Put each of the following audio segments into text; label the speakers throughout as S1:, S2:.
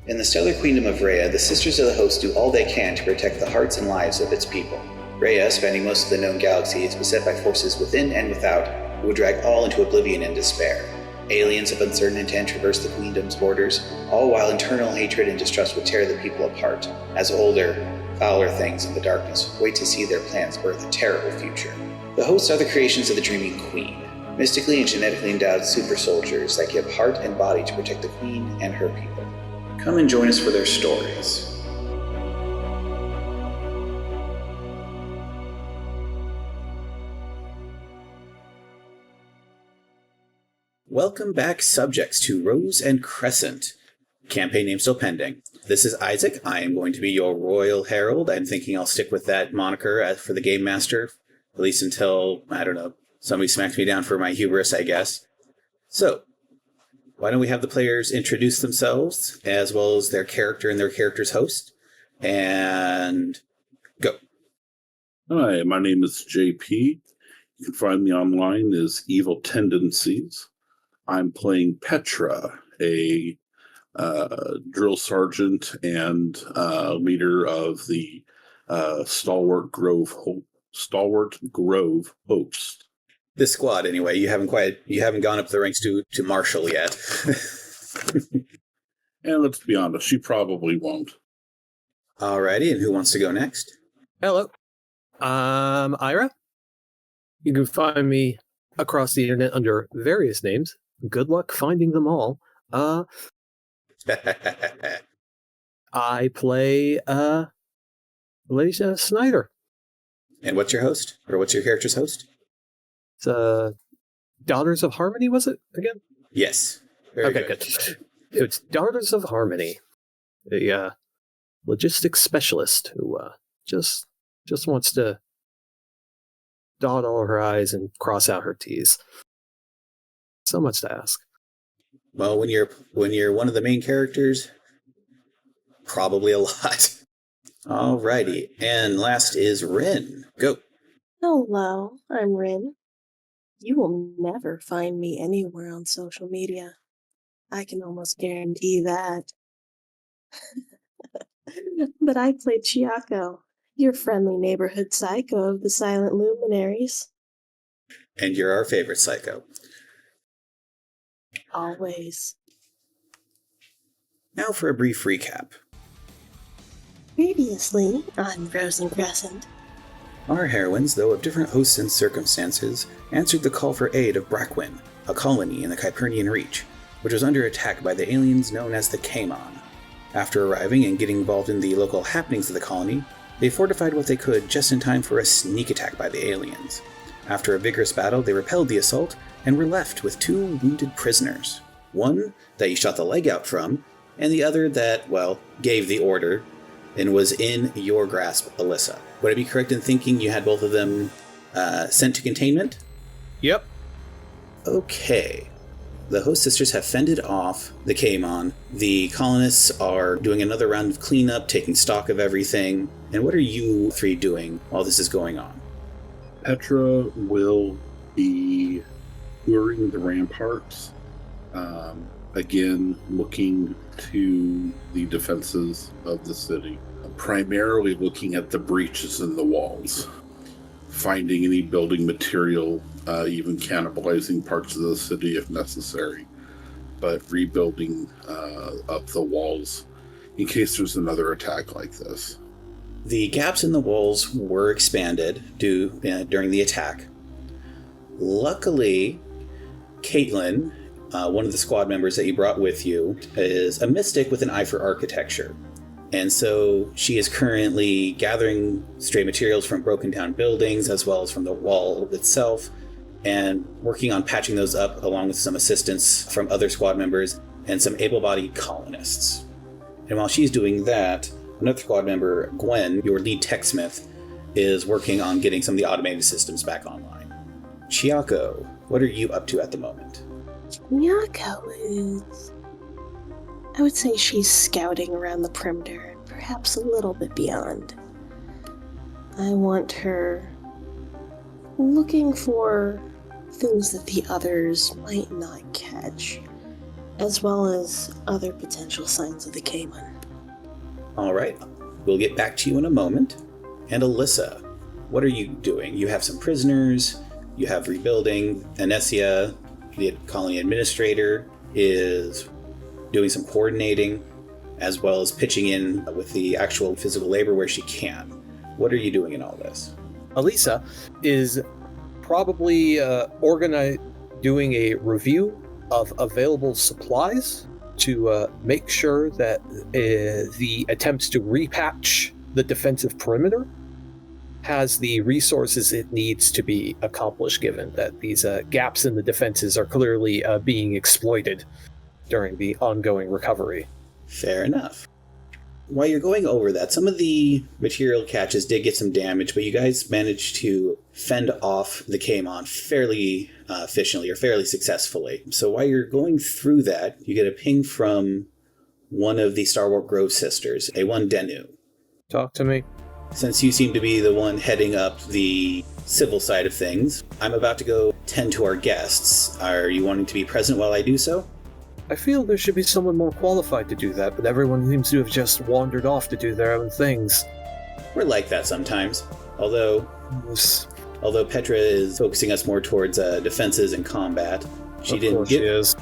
S1: In the stellar queendom of Rhea, the Sisters of the Host do all they can to protect the hearts and lives of its people. Rhea, spanning most of the known galaxy, is beset by forces within and without who would drag all into oblivion and despair. Aliens of uncertain intent traverse the queendom's borders, all while internal hatred and distrust would tear the people apart, as older, fouler things in the darkness wait to see their plans birth a terrible future. The hosts are the creations of the Dreaming Queen, mystically and genetically endowed super soldiers that give heart and body to protect the Queen and her people. Come and join us for their stories. Welcome back, subjects, to Rose&Crescent. Campaign name still pending. This is Isaac. I am going to be your Royal Herald. I'm thinking I'll stick with that moniker for the Game Master, at least until, I don't know, somebody smacks me down for my hubris, I guess. So, why don't we have the players introduce themselves, as well as their character and their character's host, and go.
S2: Hi, my name is JP. You can find me online as Evil Tendencies. I'm playing Petra, a drill sergeant and leader of the Stalwart Grove Host.
S1: This squad, anyway. You haven't gone up the ranks to Marshal yet.
S2: And let's be honest, she probably won't.
S1: Alrighty, and who wants to go next?
S3: Hello, I'm Ira. You can find me across the internet under various names. Good luck finding them all. I play Alyssa Snyder.
S1: And what's your host? Or what's your character's host?
S3: It's Daughters of Harmony, was it again?
S1: Yes.
S3: Very good. It's Daughters of Harmony, a logistics specialist who just wants to dot all her I's and cross out her T's. So much to ask.
S1: Well, when you're one of the main characters, probably a lot. Alrighty, and last is Rin. Go.
S4: Hello, I'm Rin. You will never find me anywhere on social media. I can almost guarantee that. But I play Chiyako, your friendly neighborhood psycho of the Silent Luminaries.
S1: And you're our favorite psycho.
S4: Always.
S1: Now for a brief recap.
S4: Previously on Rose&Crescent.
S1: Our heroines, though of different hosts and circumstances, answered the call for aid of Brachwyn, a colony in the Kypernian Reach, which was under attack by the aliens known as the Kaimon. After arriving and getting involved in the local happenings of the colony, they fortified what they could just in time for a sneak attack by the aliens. After a vigorous battle, they repelled the assault and were left with 2 wounded prisoners. One that you shot the leg out from, and the other that, well, gave the order and was in your grasp, Alyssa. Would I be correct in thinking you had both of them sent to containment?
S3: Yep.
S1: Okay. The host sisters have fended off the Kaimon. The colonists are doing another round of cleanup, taking stock of everything. And what are you 3 doing while this is going on?
S2: Petra will be touring the ramparts, again looking to the defenses of the city, primarily looking at the breaches in the walls, finding any building material, even cannibalizing parts of the city if necessary, but rebuilding up the walls in case there's another attack like this.
S1: The gaps in the walls were expanded during the attack. Luckily, Caitlin, one of the squad members that you brought with you, is a mystic with an eye for architecture. And so she is currently gathering stray materials from broken down buildings as well as from the wall itself and working on patching those up along with some assistance from other squad members and some able-bodied colonists. And while she's doing that, another squad member, Gwen, your lead techsmith, is working on getting some of the automated systems back online. Chiyako, what are you up to at the moment?
S4: Chiyako is... I would say she's scouting around the perimeter, and perhaps a little bit beyond. I want her looking for things that the others might not catch. as well as other potential signs of the Cayman.
S1: All right. We'll get back to you in a moment. And Alyssa, what are you doing? You have some prisoners. You have rebuilding. Anesia, the colony administrator, is doing some coordinating, as well as pitching in with the actual physical labor where she can. What are you doing in all this?
S3: Alyssa is probably doing a review of available supplies to make sure that the attempts to repatch the defensive perimeter has the resources it needs to be accomplished, given that these gaps in the defenses are clearly being exploited during the ongoing recovery.
S1: Fair enough. While you're going over that, some of the material catches did get some damage, but you guys managed to fend off the Cayman fairly efficiently or fairly successfully. So while you're going through that, you get a ping from one of the Starwarp Grove sisters, a one Denu.
S3: Talk to me.
S1: Since you seem to be the one heading up the civil side of things, I'm about to go tend to our guests. Are you wanting to be present while I do so?
S3: I feel there should be someone more qualified to do that, but everyone seems to have just wandered off to do their own things.
S1: We're like that sometimes. Although Petra is focusing us more towards defenses and combat, she is.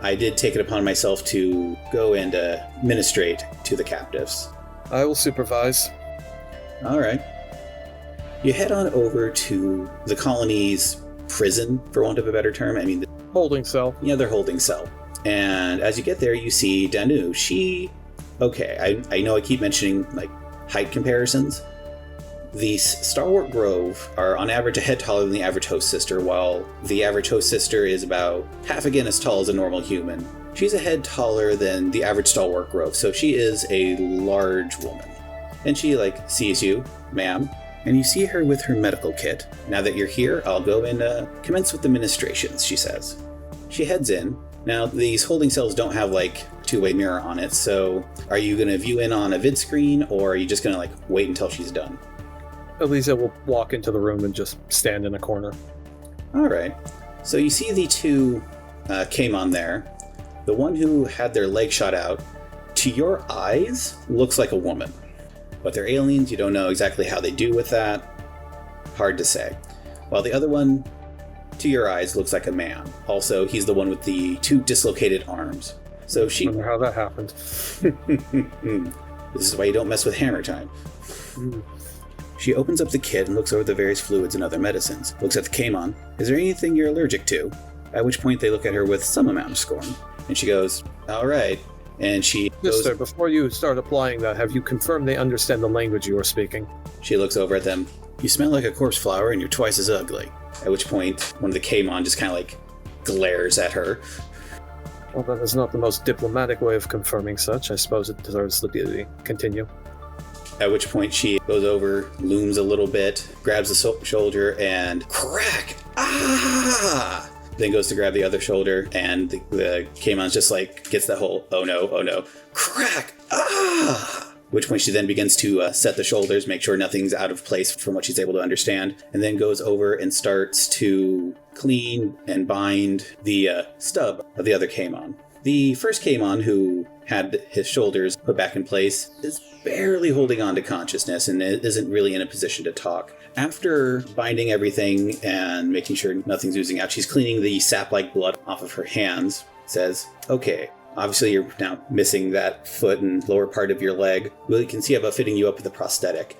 S1: I did take it upon myself to go and ministrate to the captives.
S3: I will supervise.
S1: All right. You head on over to the colony's prison, for want of a better term. I mean,
S3: holding cell.
S1: Yeah, their holding cell. And as you get there, you see Danu. I know I keep mentioning, like, height comparisons. The Starwarp Grove are on average a head taller than the average host sister, while the average host sister is about half again as tall as a normal human. She's a head taller than the average Starwarp Grove, so she is a large woman. And she, sees you, ma'am, and you see her with her medical kit. Now that you're here, I'll go and commence with the ministrations, she says. She heads in. Now, these holding cells don't have, two-way mirror on it, so are you going to view in on a vid screen, or are you just going to, wait until she's done?
S3: Alyssa will walk into the room and just stand in a corner.
S1: All right. So you see the two Cayman there. The one who had their leg shot out, to your eyes, looks like a woman. But they're aliens, you don't know exactly how they do with that. Hard to say. While the other one, to your eyes, looks like a man. Also, he's the one with the two dislocated arms. So she...
S3: I wonder how that happened.
S1: This is why you don't mess with hammer time. She opens up the kit and looks over the various fluids and other medicines. Looks at the Cayman. Is there anything you're allergic to? At which point they look at her with some amount of scorn. And she goes, all right. And she goes...
S3: Sir, before you start applying that, have you confirmed they understand the language you are speaking?
S1: She looks over at them. You smell like a corpse flower and you're twice as ugly. At which point, one of the Cayman just kind of glares at her.
S3: Well, that is not the most diplomatic way of confirming such. I suppose it deserves the beauty. Continue.
S1: At which point she goes over, looms a little bit, grabs the shoulder, and crack! Ah! Then goes to grab the other shoulder, and the Cayman's just gets that whole, oh no, crack! Ah! At which point she then begins to set the shoulders, make sure nothing's out of place from what she's able to understand, and then goes over and starts to clean and bind the stub of the other Cayman. The first Cayman, who had his shoulders put back in place, is barely holding on to consciousness and isn't really in a position to talk. After binding everything and making sure nothing's oozing out, she's cleaning the sap-like blood off of her hands, says, okay, obviously you're now missing that foot and lower part of your leg. We can see about fitting you up with a prosthetic.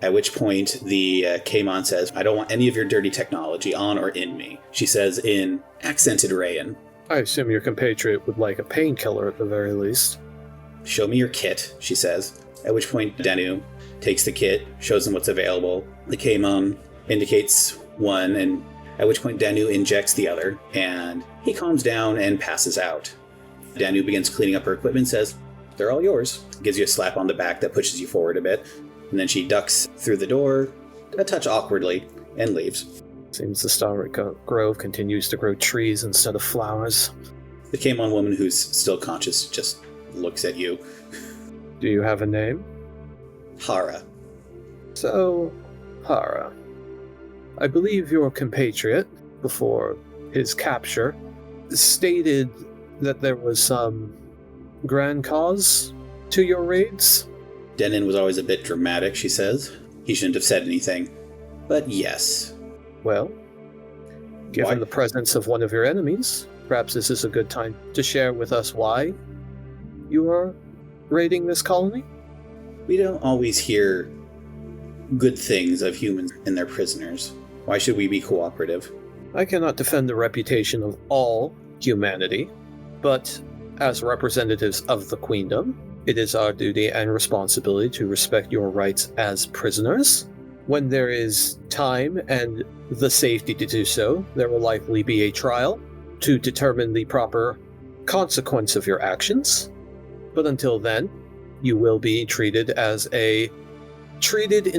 S1: At which point the Cayman says, I don't want any of your dirty technology on or in me. She says in accented Rhean.
S3: I assume your compatriot would like a painkiller at the very least.
S1: Show me your kit, she says. At which point Danu takes the kit, shows him what's available. The Cayman indicates one, and at which point Danu injects the other, and he calms down and passes out. Danu begins cleaning up her equipment, says, they're all yours. Gives you a slap on the back that pushes you forward a bit, and then she ducks through the door, a touch awkwardly, and leaves.
S3: Seems the Starwarp Grove continues to grow trees instead of flowers.
S1: The Cayman woman, who's still conscious, just looks at you.
S3: Do you have a name?
S1: Hara.
S3: So, Hara, I believe your compatriot, before his capture, stated that there was some grand cause to your raids?
S1: Denon was always a bit dramatic, she says. He shouldn't have said anything. But yes.
S3: Well, given the presence of one of your enemies, perhaps this is a good time to share with us why you are raiding this colony?
S1: We don't always hear good things of humans and their prisoners. Why should we be cooperative?
S3: I cannot defend the reputation of all humanity, but as representatives of the Queendom, it is our duty and responsibility to respect your rights as prisoners. When there is time and the safety to do so, there will likely be a trial to determine the proper consequence of your actions. But until then, you will be treated in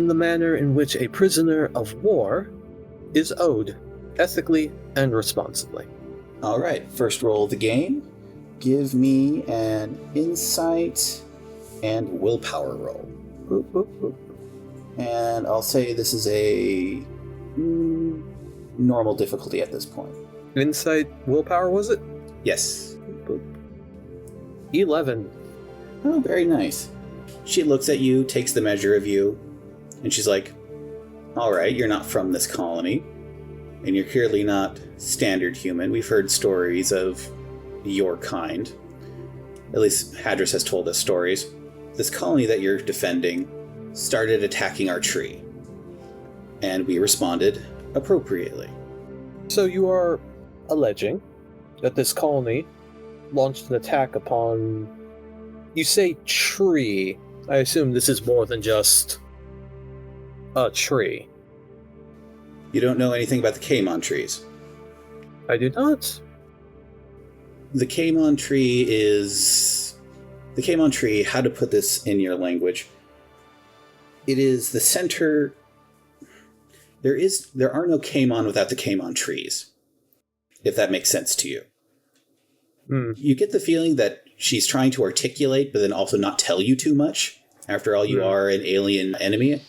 S3: the manner in which a prisoner of war is owed, ethically and responsibly.
S1: All right, first roll of the game. Give me an insight and willpower roll. Boop, boop, boop. And I'll say this is a normal difficulty at this point.
S3: Insight, willpower, was it?
S1: Yes. Boop.
S3: 11.
S1: Oh, very nice. She looks at you, takes the measure of you, and she's like, all right, you're not from this colony, and you're clearly not standard human. We've heard stories of your kind. At least Hadris has told us stories. This colony that you're defending started attacking our tree, and we responded appropriately.
S3: So you are alleging that this colony launched an attack upon... You say tree. I assume this is more than just a tree.
S1: You don't know anything about the Kaimon trees?
S3: I do not.
S1: The Kaimon tree, how to put this in your language, it is the center... There are no Kaimon without the Kaimon trees, if that makes sense to you. You get the feeling that she's trying to articulate, but then also not tell you too much. After all, you are an alien enemy.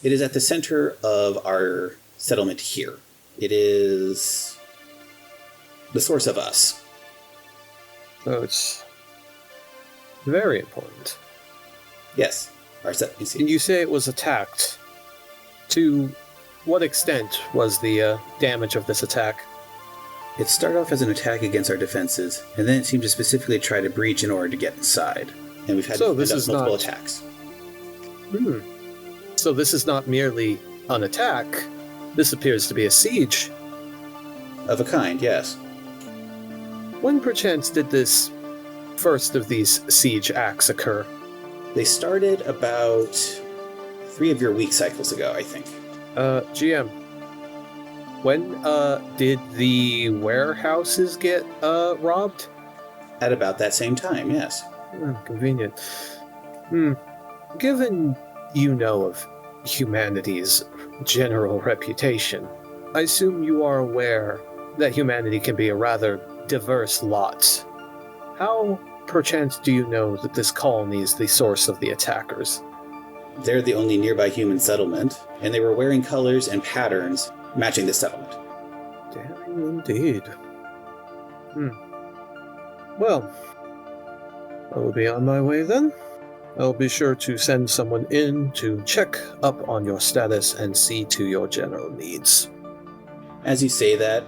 S1: It is at the center of our settlement here. It is the source of us.
S3: So it's very important.
S1: Yes.
S3: And you say it was attacked. To what extent was the damage of this attack?
S1: It started off as an attack against our defenses, and then it seemed to specifically try to breach in order to get inside. And we've had multiple attacks.
S3: So this is not merely an attack. This appears to be a siege.
S1: Of a kind, yes.
S3: When perchance did this first of these siege acts occur?
S1: They started about 3 of your week cycles ago, I think.
S3: GM, when did the warehouses get robbed?
S1: At about that same time, yes.
S3: Convenient. Given you know of humanity's general reputation, I assume you are aware that humanity can be a rather diverse lot. How, perchance, do you know that this colony is the source of the attackers?
S1: They're the only nearby human settlement, and they were wearing colors and patterns matching the settlement.
S3: Damn indeed. Well, I will be on my way then. I'll be sure to send someone in to check up on your status and see to your general needs.
S1: As you say that,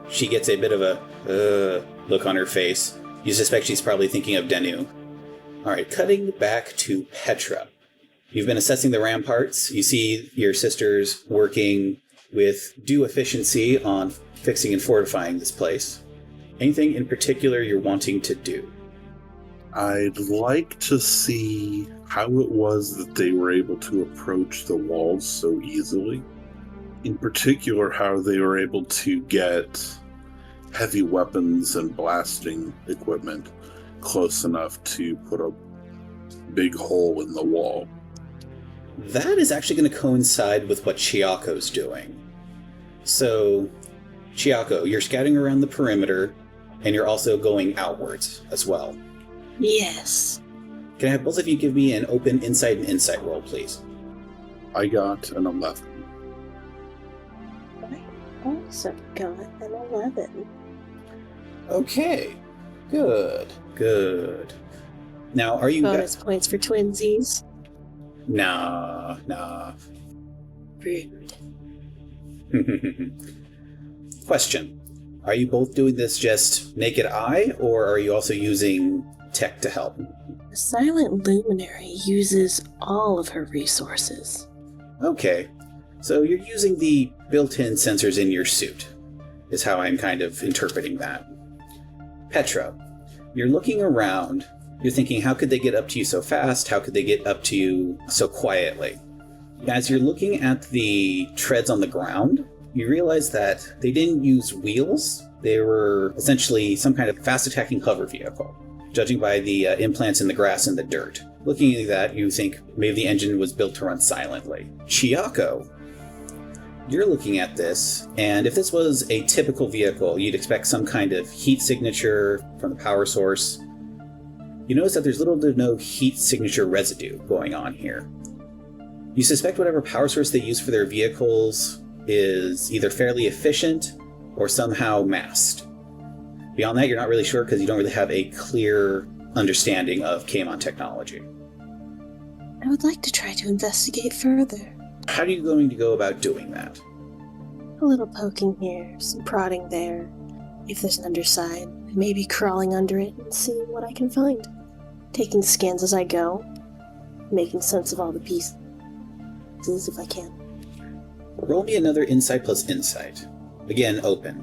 S1: she gets a bit of a look on her face. You suspect she's probably thinking of Denu. Alright, cutting back to Petra. You've been assessing the ramparts. You see your sisters working with due efficiency on fixing and fortifying this place. Anything in particular you're wanting to do?
S2: I'd like to see how it was that they were able to approach the walls so easily. In particular, how they were able to get heavy weapons and blasting equipment close enough to put a big hole in the wall.
S1: That is actually going to coincide with what Chiyako's doing. So, Chiyako, you're scouting around the perimeter, and you're also going outwards as well.
S4: Yes.
S1: Can I have both of you give me an open insight and insight roll, please?
S2: I got an 11.
S4: I also got an 11.
S1: Okay. Good. Now, are you...
S4: Bonus points for twinsies.
S1: Nah.
S4: Rude.
S1: Question. Are you both doing this just naked eye, or are you also using tech to help?
S4: The Silent Luminary uses all of her resources.
S1: Okay. So you're using the built-in sensors in your suit, is how I'm kind of interpreting that. Petra, you're looking around, you're thinking, how could they get up to you so fast? How could they get up to you so quietly? As you're looking at the treads on the ground, you realize that they didn't use wheels. They were essentially some kind of fast-attacking hover vehicle, judging by the implants in the grass and the dirt. Looking at that, you think maybe the engine was built to run silently. Chiyako, you're looking at this, and if this was a typical vehicle, you'd expect some kind of heat signature from the power source. You notice that there's little to no heat signature residue going on here. You suspect whatever power source they use for their vehicles is either fairly efficient or somehow masked. Beyond that, you're not really sure because you don't really have a clear understanding of Kaimon technology.
S4: I would like to try to investigate further.
S1: How are you going to go about doing that?
S4: A little poking here, some prodding there. If there's an underside, maybe crawling under it and seeing what I can find. Taking scans as I go, making sense of all the pieces if I can.
S1: Roll me another insight plus insight. Again, open.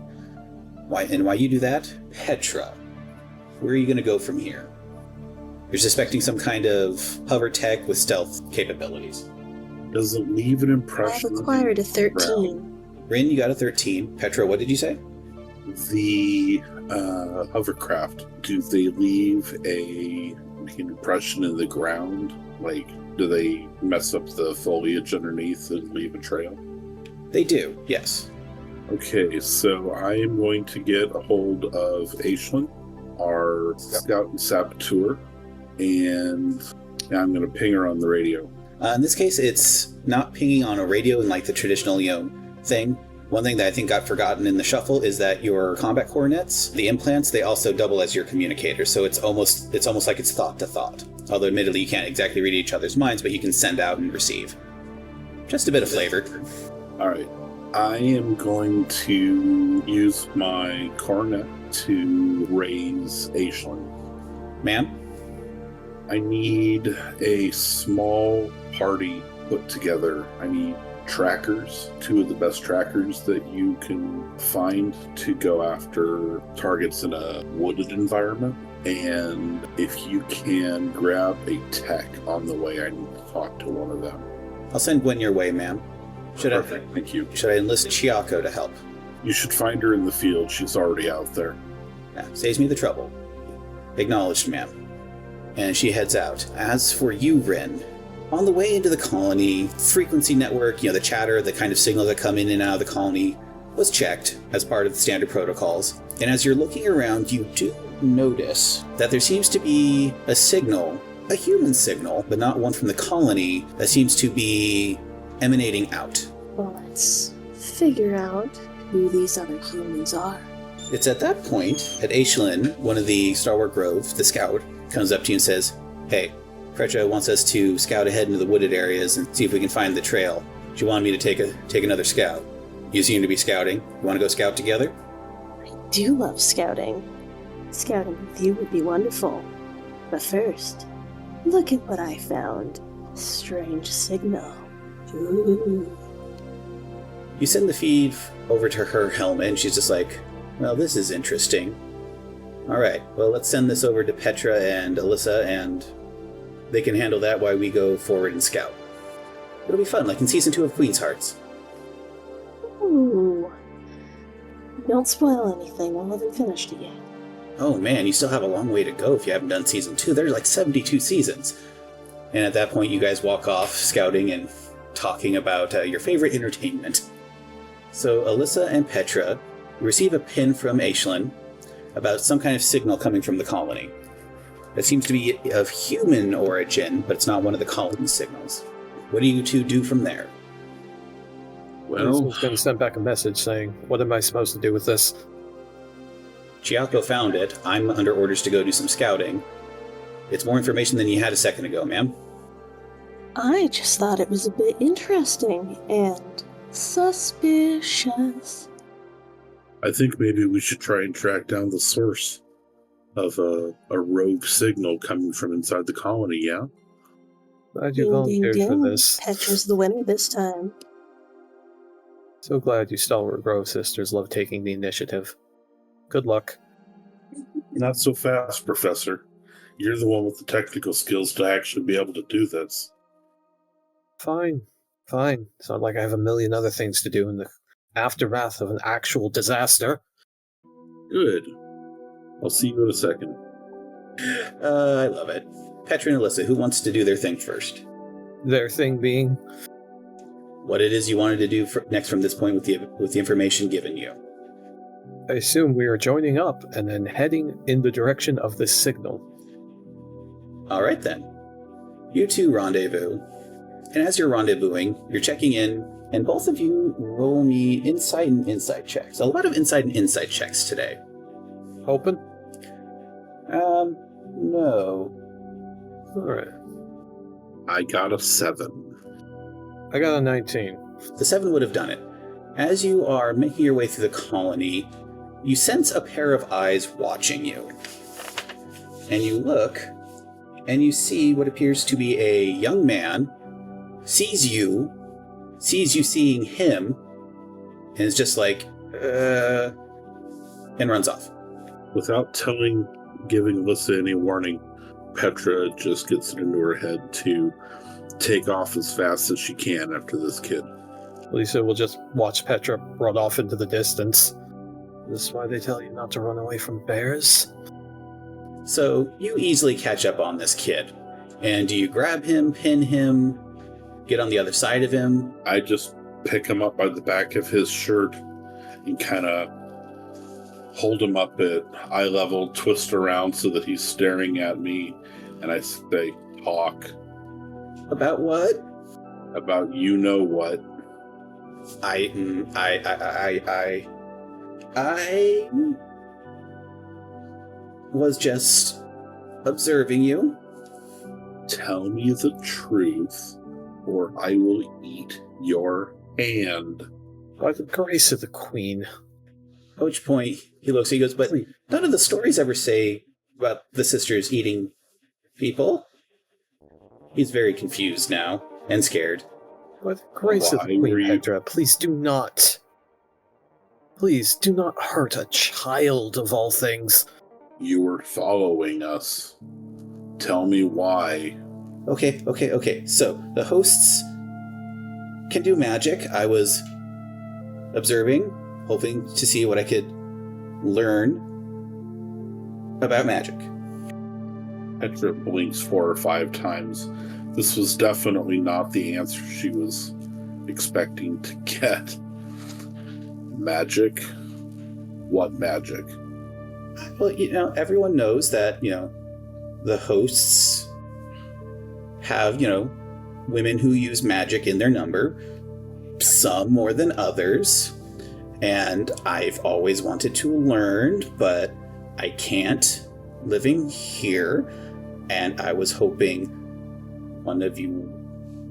S1: Why you do that? Petra, where are you going to go from here? You're suspecting some kind of hover tech with stealth capabilities.
S2: Does it leave an impression?
S4: I've acquired a 13.
S1: Rin, you got a 13. Petra, what did you say?
S2: The hovercraft, do they leave an impression in the ground? Like, do they mess up the foliage underneath and leave a trail?
S1: They do, yes.
S2: Okay, so I am going to get a hold of Aislinn, our scout and saboteur, and I'm going to ping her on the radio.
S1: In this case, it's not pinging on a radio in like the traditional, thing. One thing that I think got forgotten in the shuffle is that your combat coordinates, the implants, they also double as your communicators. So it's almost like it's thought to thought. Although admittedly, you can't exactly read each other's minds, but you can send out and receive. Just a bit of flavor.
S2: All right. I am going to use my coronet to raise Aislinn.
S1: Ma'am?
S2: I need a small party put together. I need trackers, 2 of the best trackers that you can find to go after targets in a wooded environment. And if you can grab a tech on the way, I need to talk to one of them.
S1: I'll send Gwen your way, ma'am.
S2: Perfect, thank you.
S1: Should I enlist Chiyako to help?
S2: You should find her in the field. She's already out there.
S1: Yeah, saves me the trouble. Acknowledged, ma'am. And she heads out. As for you, Rin, on the way into the colony, frequency network, the chatter, the kind of signals that come in and out of the colony, was checked as part of the standard protocols. And as you're looking around, you do notice that there seems to be a signal, a human signal, but not one from the colony, that seems to be emanating out.
S4: Well, let's figure out who these other humans are.
S1: It's at that point that Aislinn, one of the Starward Grove, the scout, comes up to you and says, "Hey, Petra wants us to scout ahead into the wooded areas and see if we can find the trail. She wanted me to take another scout. You seem to be scouting. You want to go scout together?"
S4: I do love scouting. Scouting with you would be wonderful. But first, look at what I found. A strange signal. Ooh.
S1: You send the feed over to her helmet, and she's just like, "Well, this is interesting. All right, well, let's send this over to Petra and Alyssa, and they can handle that while we go forward and scout. It'll be fun, like in Season 2 of Queen's Hearts."
S4: Ooh. Don't spoil anything, I haven't finished it yet.
S1: Oh man, you still have a long way to go if you haven't done Season 2. There's like 72 seasons. And at that point, you guys walk off scouting and talking about your favorite entertainment. So Alyssa and Petra receive a pin from Aislinn about some kind of signal coming from the colony. It seems to be of human origin, but it's not one of the colony's signals. What do you two do from there?
S3: Well, I was going to send back a message saying, "What am I supposed to do with this?"
S1: Chiyako found it. I'm under orders to go do some scouting. It's more information than you had a second ago, ma'am.
S4: I just thought it was a bit interesting and suspicious.
S2: I think maybe we should try and track down the source of a rogue signal coming from inside the colony, yeah?
S3: Glad you
S4: Ding,
S3: volunteered
S4: ding,
S3: for
S4: ding.
S3: this.
S4: Petra's the winner this time.
S3: So glad you stalwart Grove sisters love taking the initiative. Good luck.
S2: Not so fast, Professor. You're the one with the technical skills to actually be able to do this.
S3: Fine. It's not like I have a million other things to do in the aftermath of an actual disaster.
S2: Good. I'll see you in a second.
S1: I love it. Petra and Alyssa, who wants to do their thing first?
S3: Their thing being,
S1: What it is you wanted to do next from this point with the information given you.
S3: I assume we are joining up and then heading in the direction of this signal.
S1: All right, then. You two rendezvous. And as you're rendezvousing, you're checking in, and both of you roll me insight and insight checks. A lot of insight and insight checks today.
S3: Hoping?
S1: No.
S3: Alright.
S2: I got a 7.
S3: I got a 19.
S1: The 7 would have done it. As you are making your way through the colony, you sense a pair of eyes watching you. And you look, and you see what appears to be a young man, sees you seeing him, and is just like, and runs off.
S2: Without giving Alyssa any warning, Petra just gets it into her head to take off as fast as she can after this kid.
S3: Lisa will just watch Petra run off into the distance. This is why they tell you not to run away from bears?
S1: So you easily catch up on this kid. And do you grab him, pin him, get on the other side of him?
S2: I just pick him up by the back of his shirt and kind of hold him up at eye level, twist around so that he's staring at me, and I say, talk.
S1: About what?
S2: About you know what.
S1: I was just observing you.
S2: Tell me the truth, or I will eat your hand.
S3: By the grace of the Queen.
S1: At which point he looks, he goes, but none of the stories ever say about the sisters eating people. He's very confused now and scared.
S3: By the grace of the Queen, Petra, please do not hurt a child of all things.
S2: You were following us. Tell me why.
S1: Okay. So, the hosts can do magic. I was observing, hoping to see what I could learn about magic.
S2: Petra blinks 4 or 5 times. This was definitely not the answer she was expecting to get. Magic? What magic?
S1: Well, everyone knows that, the hosts have, women who use magic in their number, some more than others, and I've always wanted to learn, but I can't living here, and I was hoping one of you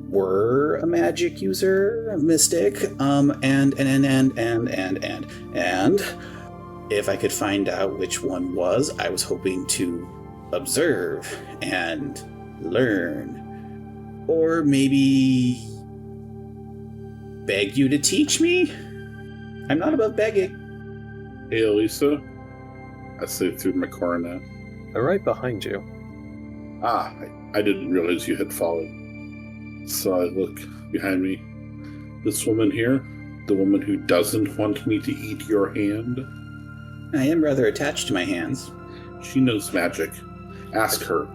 S1: were a magic user, a mystic, and if I could find out which one was, I was hoping to observe and learn. Or maybe beg you to teach me? I'm not above begging.
S2: Hey, Alyssa. I say through my coronet.
S3: I'm right behind you.
S2: I didn't realize you had followed. So I look behind me. This woman here, the woman who doesn't want me to eat your hand,
S1: I am rather attached to my hands.
S2: she knows magic. Ask her.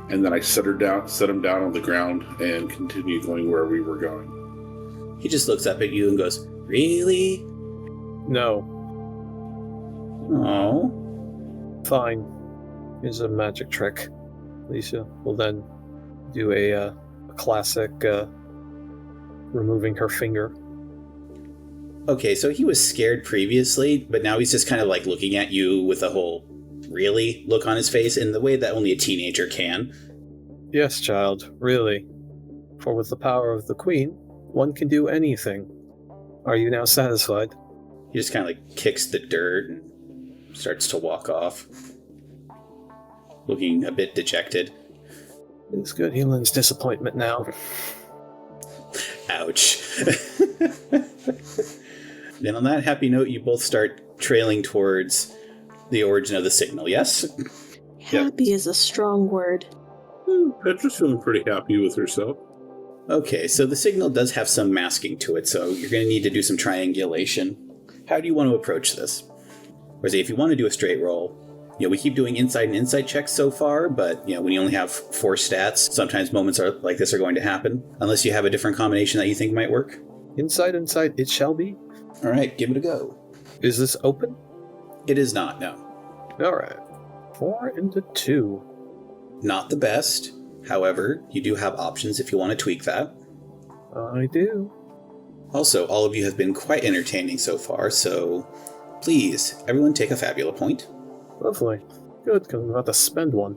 S2: And then I set him down on the ground and continue going where we were going.
S1: He just looks up at you and goes, really?
S3: No.
S1: Oh.
S3: Fine. Here's a magic trick. Lisa will then do a classic removing her finger.
S1: Okay, so he was scared previously, but now he's just kind of like looking at you with a whole really look on his face in the way that only a teenager can.
S3: Yes, child, really. For with the power of the Queen, one can do anything. Are you now satisfied?
S1: He just kind of like kicks the dirt and starts to walk off, looking a bit dejected.
S3: It's good he learns disappointment now.
S1: Ouch. And on that happy note, you both start trailing towards the origin of the signal, yes?
S4: Happy is a strong word.
S2: Petra's feeling pretty happy with herself.
S1: Okay, so the signal does have some masking to it, so you're going to need to do some triangulation. How do you want to approach this? Or say, if you want to do a straight roll, we keep doing inside and insight checks so far, but when you only have 4 stats, sometimes moments like this are going to happen, unless you have a different combination that you think might work.
S3: Inside, it shall be.
S1: All right, give it a go.
S3: Is this open?
S1: It is not, no.
S3: All right. 4 into 2.
S1: Not the best. However, you do have options if you want to tweak that.
S3: I do.
S1: Also, all of you have been quite entertaining so far, so please, everyone take a Fabula point.
S3: Lovely. Good, because I'm about to spend one.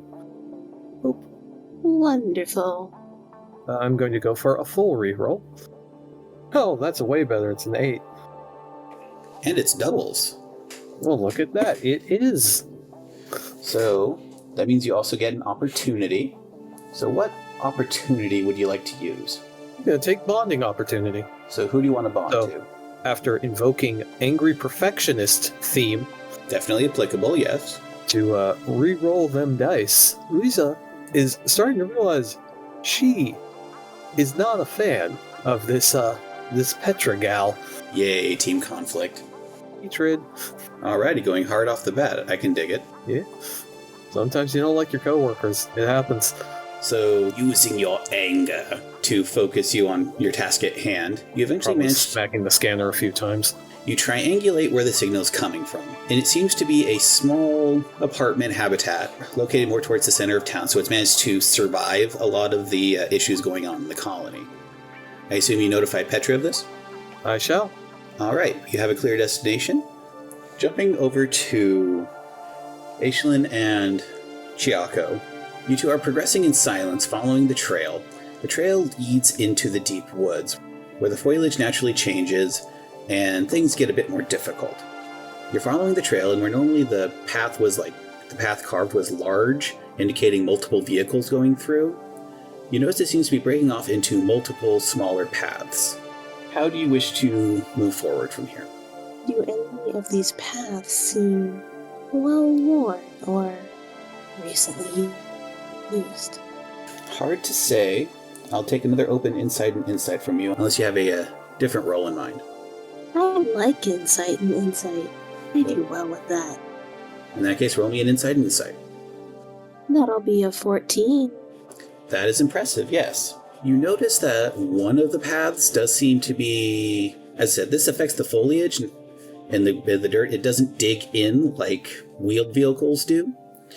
S3: Oop.
S4: Wonderful.
S3: I'm going to go for a full reroll. Oh, that's way better. It's an 8.
S1: And it's doubles.
S3: Well, look at that. It is.
S1: So, that means you also get an opportunity. So what opportunity would you like to use?
S3: I'm going to take bonding opportunity.
S1: So who do you want to bond to?
S3: After invoking Angry Perfectionist theme...
S1: Definitely applicable, yes.
S3: To re-roll them dice, Lisa is starting to realize she is not a fan of this Petra gal.
S1: Yay, team conflict.
S3: Hatred.
S1: Alrighty, going hard off the bat. I can dig it.
S3: Yeah. Sometimes you don't like your coworkers. It happens.
S1: So, using your anger to focus you on your task at hand, you eventually manage
S3: smacking the scanner a few times.
S1: You triangulate where the signal is coming from, and it seems to be a small apartment habitat located more towards the center of town, so it's managed to survive a lot of the issues going on in the colony. I assume you notified Petra of this?
S3: I shall.
S1: Alright, you have a clear destination. Jumping over to Aishlin and Chiyako, you two are progressing in silence following the trail. The trail leads into the deep woods, where the foliage naturally changes, and things get a bit more difficult. You're following the trail, and where normally the path carved was large, indicating multiple vehicles going through, you notice it seems to be breaking off into multiple smaller paths. How do you wish to move forward from here?
S4: Do any of these paths seem well-worn or recently used?
S1: Hard to say. I'll take another open insight and insight from you, unless you have a different role in mind.
S4: I like insight and insight. I do well with that.
S1: In that case, roll me an insight and insight.
S4: That'll be a 14.
S1: That is impressive, yes. You notice that one of the paths does seem to be, as I said, this affects the foliage and the dirt. It doesn't dig in like wheeled vehicles do.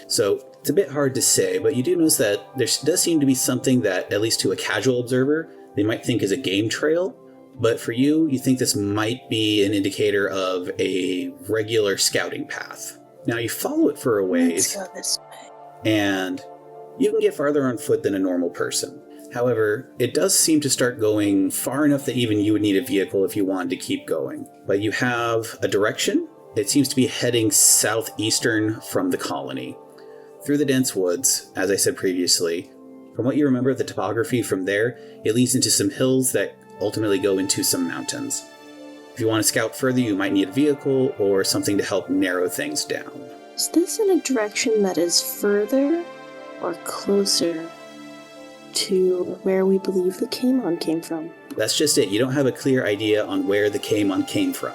S1: So it's a bit hard to say, but you do notice that there does seem to be something that, at least to a casual observer, they might think is a game trail. But for you, you think this might be an indicator of a regular scouting path. Now you follow it for a ways,
S4: Let's go this way.
S1: and you can get farther on foot than a normal person. However, it does seem to start going far enough that even you would need a vehicle if you wanted to keep going. But you have a direction. It seems to be heading southeastern from the colony. Through the dense woods, as I said previously. From what you remember of the topography from there, it leads into some hills that ultimately go into some mountains. If you want to scout further, you might need a vehicle or something to help narrow things down.
S4: Is this in a direction that is further or closer to where we believe the Kaimon came from?
S1: That's just it. You don't have a clear idea on where the Kaimon came from.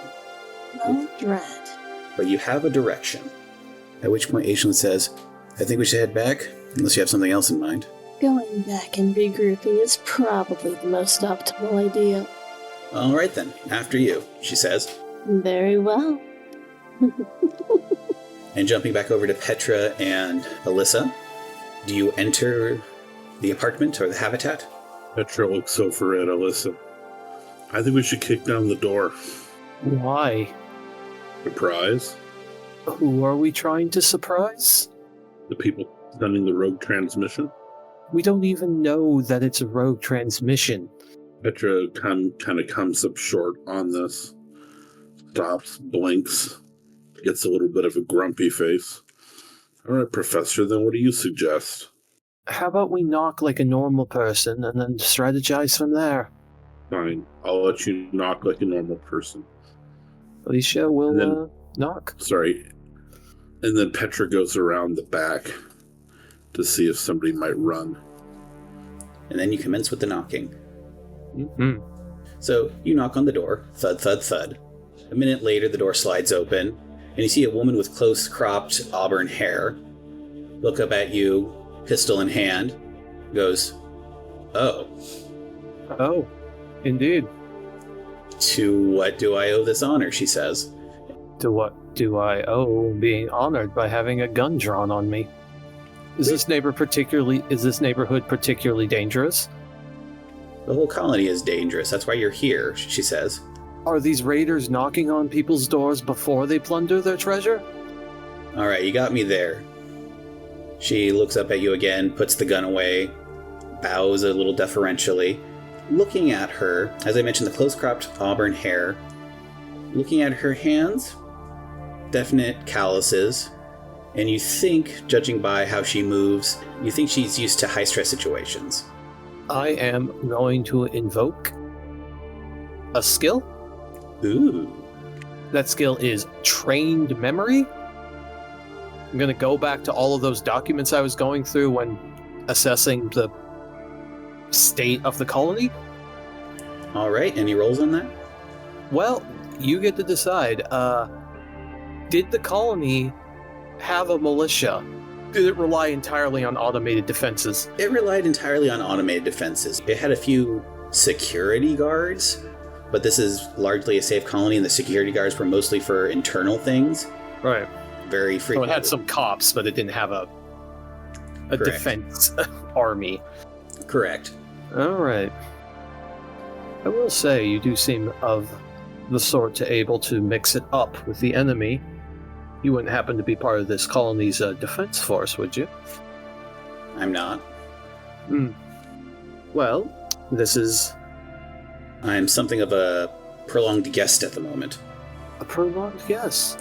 S4: No dread.
S1: But you have a direction. At which point Aishlin says, I think we should head back, unless you have something else in mind.
S4: Going back and regrouping is probably the most optimal idea.
S1: All right then, after you, she says.
S4: Very well.
S1: And jumping back over to Petra and Alyssa, do you enter the apartment or the habitat?
S2: Petra looks over at Alyssa. I think we should kick down the door.
S3: Why?
S2: Surprise?
S3: Who are we trying to surprise?
S2: The people sending the rogue transmission?
S3: We don't even know that it's a rogue transmission.
S2: Petra kind of comes up short on this. Stops, blinks, gets a little bit of a grumpy face. All right, Professor, then what do you suggest?
S3: How about we knock like a normal person and then strategize from there?
S2: Fine, I'll let you knock like a normal person.
S3: Alicia will knock.
S2: Sorry. And then Petra goes around the back to see if somebody might run.
S1: And then you commence with the knocking.
S3: Mm-hmm.
S1: So you knock on the door, thud, thud, thud. A minute later, the door slides open, and you see a woman with close-cropped auburn hair look up at you, pistol in hand, goes, "Oh.
S3: Oh, indeed.
S1: To what do I owe this honor?" she says.
S3: To what do I owe being honored by having a gun drawn on me? Is this neighborhood particularly dangerous?
S1: The whole colony is dangerous. That's why you're here, she says.
S3: Are these raiders knocking on people's doors before they plunder their treasure?
S1: All right, you got me there. She looks up at you again, puts the gun away, bows a little deferentially. Looking at her, as I mentioned, the close-cropped auburn hair. Looking at her hands, definite calluses. And you think, judging by how she moves, you think she's used to high-stress situations.
S3: I am going to invoke a skill.
S1: Ooh.
S3: That skill is trained memory. I'm going to go back to all of those documents I was going through when assessing the state of the colony.
S1: All right, any rolls on that?
S3: Well, you get to decide. Did the colony have a militia? Did it rely entirely on automated defenses?
S1: It relied entirely on automated defenses. It had a few security guards, but this is largely a safe colony, and the security guards were mostly for internal things.
S3: Right.
S1: Very frequent.
S3: So it had some cops, but it didn't have a defense army.
S1: Correct.
S3: All right. I will say you do seem of the sort to able to mix it up with the enemy. You wouldn't happen to be part of this colony's defense force, would you?
S1: I'm not.
S3: Hmm. Well, this is
S1: I'm something of a prolonged guest at the moment.
S3: a prolonged guess.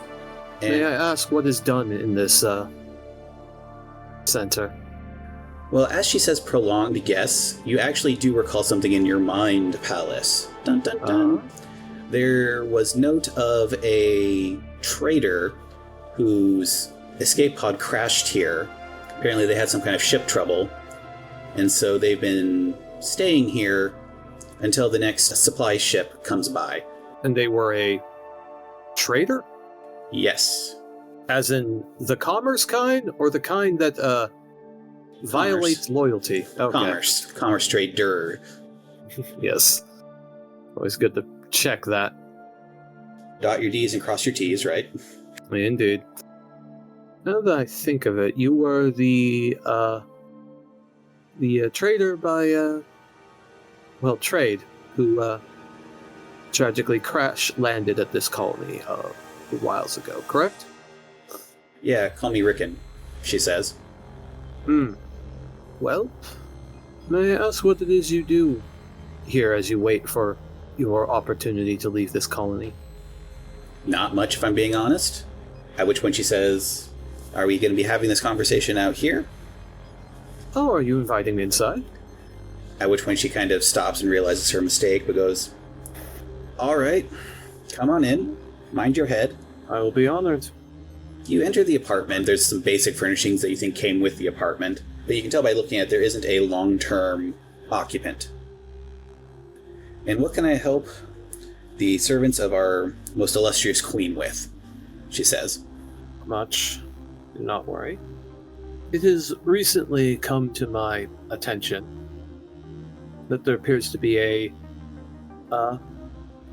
S1: And,
S3: May I ask what is done in this center?
S1: well, as she says prolonged guess, you actually do recall something in your mind, Palace. Dun dun dun. There was note of a trader whose escape pod crashed here. Apparently they had some kind of ship trouble, and so they've been staying here until the next supply ship comes by.
S3: And they were a trader?
S1: Yes.
S3: As in the commerce kind, or the kind that violates loyalty? Okay.
S1: Commerce trader.
S3: Yes. Always good to check that.
S1: Dot your D's and cross your T's, right?
S3: Indeed. Now that I think of it, you were the trader by, trade, who tragically crash-landed at this colony a whiles ago, correct?
S1: Yeah, call me Rickon, she says.
S3: Well, may I ask what it is you do here as you wait for your opportunity to leave this colony?
S1: Not much, if I'm being honest. At which point she says, "Are we going to be having this conversation out here?"
S3: Oh, are you inviting me inside?
S1: At which point she kind of stops and realizes her mistake, but goes, "All right, come on in. Mind your head."
S3: I will be honored.
S1: You enter the apartment. There's some basic furnishings that you think came with the apartment, but you can tell by looking at it there isn't a long-term occupant. "And what can I help the servants of our most illustrious queen with?" she says.
S3: Much. Do not worry. It has recently come to my attention that there appears to be a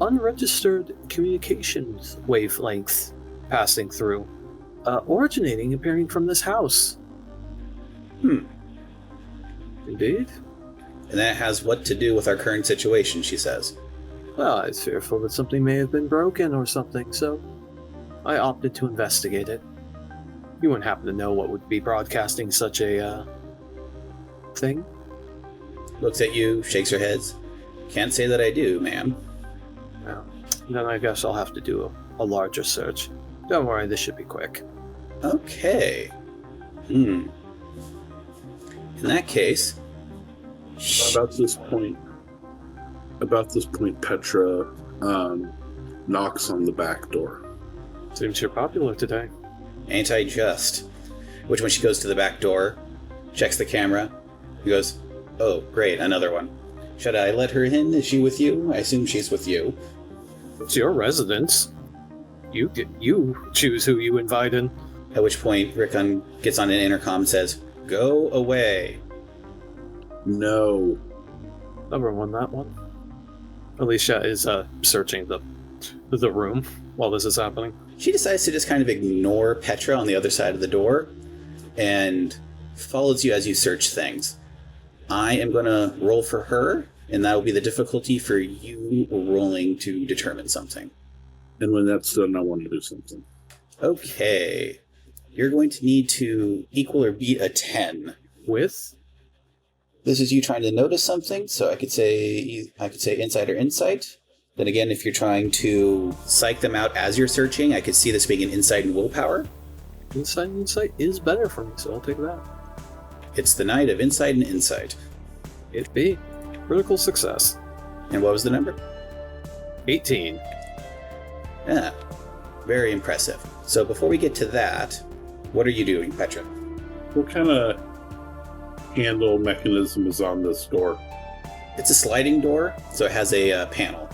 S3: unregistered communications wavelength passing through, appearing from this house.
S1: Indeed. And that has what to do with our current situation, she says.
S3: Well, I was fearful that something may have been broken or something, so I opted to investigate it. You wouldn't happen to know what would be broadcasting such a, thing?
S1: Looks at you, shakes her head. Can't say that I do, ma'am.
S3: Well, then I guess I'll have to do a larger search. Don't worry, this should be quick.
S1: Okay. In that case...
S2: About this point, Petra knocks on the back door.
S3: Seems you're popular today.
S1: Ain't I just? Which when she goes to the back door, checks the camera, and goes, oh, great, another one. Should I let her in? Is she with you? I assume she's with you.
S3: It's your residence. You choose who you invite in.
S1: At which point, Rickon gets on an intercom and says, go away.
S2: No.
S3: Never won that one. Alicia is searching the room while this is happening.
S1: She decides to just kind of ignore Petra on the other side of the door and follows you as you search things. I am going to roll for her, and that will be the difficulty for you rolling to determine something.
S2: And when that's done, I want to do something.
S1: Okay. You're going to need to equal or beat a 10.
S3: With?
S1: This is you trying to notice something, so I could say insight or insight. Then again, if you're trying to psych them out as you're searching, I could see this being an insight and willpower.
S3: Insight is better for me, so I'll take that.
S1: It's the night of insight and insight.
S3: It be. Critical success.
S1: And what was the number?
S3: 18.
S1: Yeah, very impressive. So before we get to that, what are you doing, Petra?
S2: What kind of handle mechanism is on this door?
S1: It's a sliding door, so it has a panel.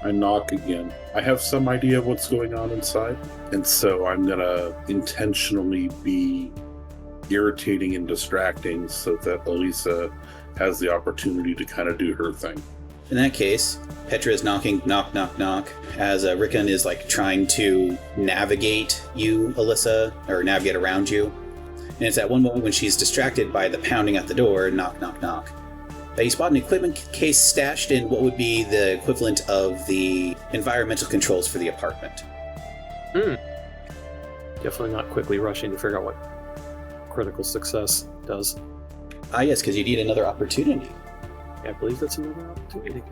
S2: I knock again. I have some idea of what's going on inside, and so I'm going to intentionally be irritating and distracting so that Alyssa has the opportunity to kind of do her thing.
S1: In that case, Petra is knocking, knock, knock, knock, as Rickon is trying to navigate you, Alyssa, or navigate around you. And it's at one moment when she's distracted by the pounding at the door, knock, knock, knock. You spot an equipment case stashed in what would be the equivalent of the environmental controls for the apartment.
S3: Definitely not quickly rushing to figure out what critical success does.
S1: Yes, because you need another opportunity.
S3: Yeah, I believe that's another opportunity.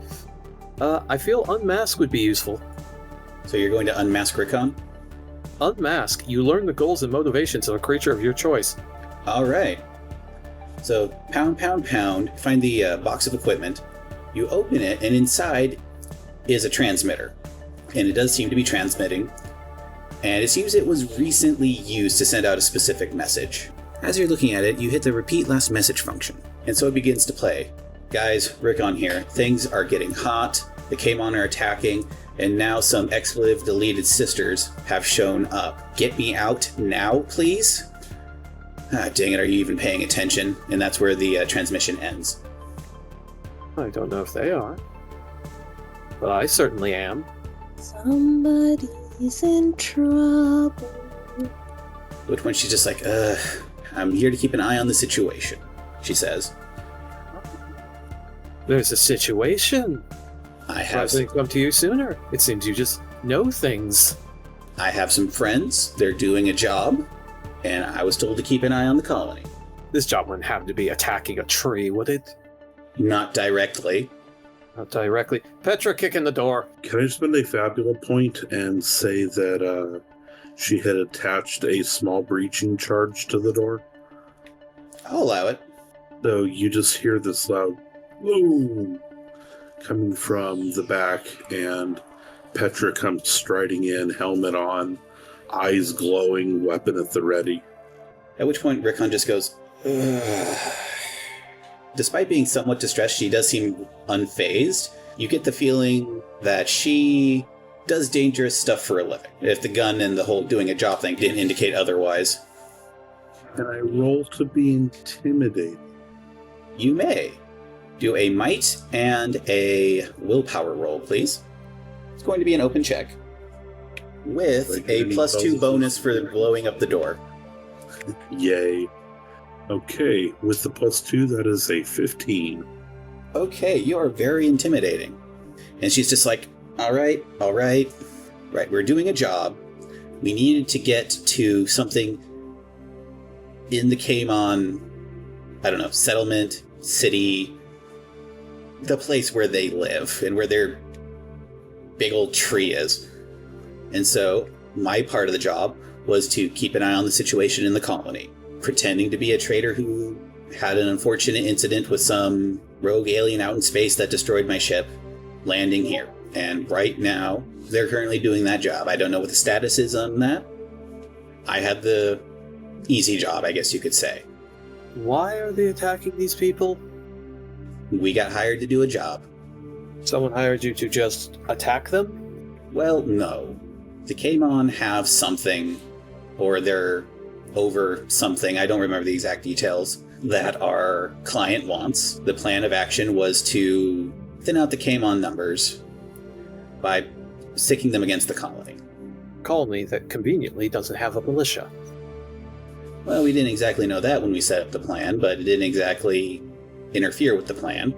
S3: I feel unmask would be useful.
S1: So you're going to unmask Rickon?
S3: Unmask. You learn the goals and motivations of a creature of your choice.
S1: All right. So pound, pound, pound, find the box of equipment. You open it, and inside is a transmitter. And it does seem to be transmitting. And it seems it was recently used to send out a specific message. As you're looking at it, you hit the repeat last message function. And so it begins to play. Guys, Rickon here. Things are getting hot. The Kaimon are attacking. And now some expletive-deleted sisters have shown up. Get me out now, please? Ah, dang it, are you even paying attention? And that's where the transmission ends.
S3: I don't know if they are. But I certainly am.
S4: Somebody's in trouble.
S1: Which when she's just like, I'm here to keep an eye on the situation, she says.
S3: There's a situation.
S1: I
S3: have to come to you sooner. It seems you just know things.
S1: I have some friends. They're doing a job. And I was told to keep an eye on the colony.
S3: This job wouldn't have to be attacking a tree, would it?
S1: Not directly.
S3: Not directly. Petra, kick in the door.
S2: Can I spend a fabula point and say that she had attached a small breaching charge to the door?
S1: I'll allow it.
S2: So you just hear this loud boom coming from the back, and Petra comes striding in, helmet on, eyes glowing, weapon at the ready.
S1: At which point Rickon just goes, ugh. Despite being somewhat distressed, she does seem unfazed. You get the feeling that she does dangerous stuff for a living, if the gun and the whole doing a job thing didn't indicate otherwise.
S2: Can I roll to be intimidated?
S1: You may. Do a might and a willpower roll, please. It's going to be an open check. With a +2 bonus for blowing up the door.
S2: Yay. Okay, with the +2, that is a 15.
S1: Okay, you are very intimidating. And she's just like, all right, we're doing a job. We needed to get to something in the Kaimon, I don't know, settlement, city, the place where they live and where their big old tree is. And so my part of the job was to keep an eye on the situation in the colony, pretending to be a trader who had an unfortunate incident with some rogue alien out in space that destroyed my ship, landing here. And right now, they're currently doing that job. I don't know what the status is on that. I had the easy job, I guess you could say.
S3: Why are they attacking these people?
S1: We got hired to do a job.
S3: Someone hired you to just attack them?
S1: Well, no. The Kaimon have something, or they're over something, I don't remember the exact details, that our client wants. The plan of action was to thin out the Kaimon numbers by sticking them against the colony.
S3: Colony that conveniently doesn't have a militia.
S1: Well, we didn't exactly know that when we set up the plan, but it didn't exactly interfere with the plan.